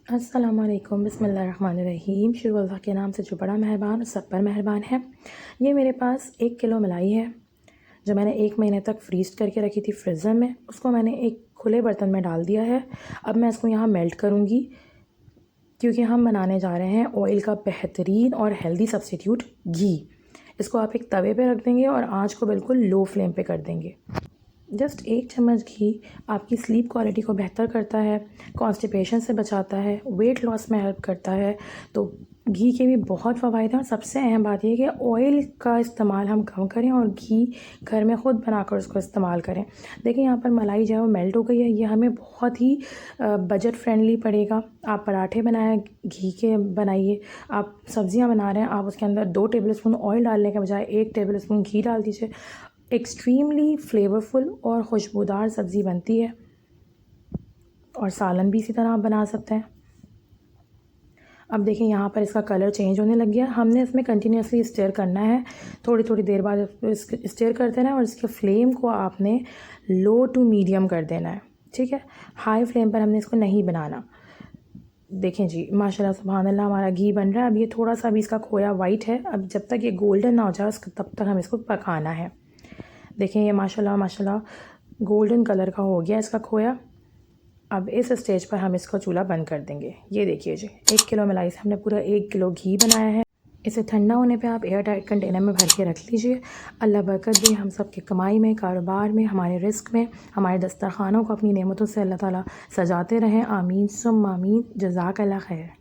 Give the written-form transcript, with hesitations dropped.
अस्सलामुअलैकुम बिस्मिल्लाहिर्रहमानिर्रहीम। शुरू अल्लाह के नाम से जो बड़ा मेहरबान सब पर मेहरबान है। ये मेरे पास 1 किलो मलाई है जो मैंने 1 महीने तक फ्रीज़ करके रखी थी फ्रीज़र में। उसको मैंने एक खुले बर्तन में डाल दिया है। अब मैं इसको यहाँ मेल्ट करूँगी क्योंकि हम बनाने जा रहे हैं ऑयल का बेहतरीन और हेल्दी सब्स्टिट्यूट घी। इसको आप एक तवे पे रख देंगे और आँच को बिल्कुल लो फ्लेम पे कर देंगे। जस्ट 1 चम्मच घी आपकी स्लीप क्वालिटी को बेहतर करता है, कॉन्स्टिपेशन से बचाता है, वेट लॉस में हेल्प करता है। तो घी के भी बहुत फ़वाइद हैं और सबसे अहम बात ये है कि ऑयल का इस्तेमाल हम कम करें और घी घर में ख़ुद बनाकर उसको इस्तेमाल करें। देखिए यहाँ पर मलाई जो है वो मेल्ट हो गई है। ये हमें बहुत ही बजट फ्रेंडली पड़ेगा। आप पराठे बनाएं घी के बनाइए, आप सब्ज़ियाँ बना रहे हैं आप उसके अंदर 2 टेबलस्पून ऑयल डालने के बजाय 1 टेबलस्पून घी डाल दीजिए। एक्सट्रीमली फ्लेवरफुल और खुशबूदार सब्ज़ी बनती है और सालन भी इसी तरह आप बना सकते हैं। अब देखिए यहाँ पर इसका कलर चेंज होने लग गया। हमने इसमें कंटिन्यूसली स्टिर करना है, थोड़ी थोड़ी देर बाद स्टिर करते रहना है और इसके फ्लेम को आपने लो टू मीडियम कर देना है, ठीक है। हाई फ्लेम पर हमने इसको नहीं बनाना। देखें जी माशाल्लाह सुभान अल्लाह हमारा घी बन रहा है। अब ये थोड़ा सा भी इसका खोया वाइट है। अब जब तक ये गोल्डन ना हो जाए तब तक हम इसको पकाना है। देखें ये माशाल्लाह माशाल्लाह गोल्डन कलर का हो गया इसका खोया। अब इस स्टेज पर हम इसको चूल्हा बंद कर देंगे। ये देखिए जी 1 किलो मलाई से हमने पूरा 1 किलो घी बनाया है। इसे ठंडा होने पे आप एयर टाइट कंटेनर में भर के रख लीजिए। अल्लाह बरकत दे हम सब की कमाई में, कारोबार में, हमारे रिस्क में, हमारे दस्तरखानों को अपनी नेमतों से अल्लाह ताला सजाते रहें। आमीन सुम्मा आमीन। जज़ाकल्लाह खैर।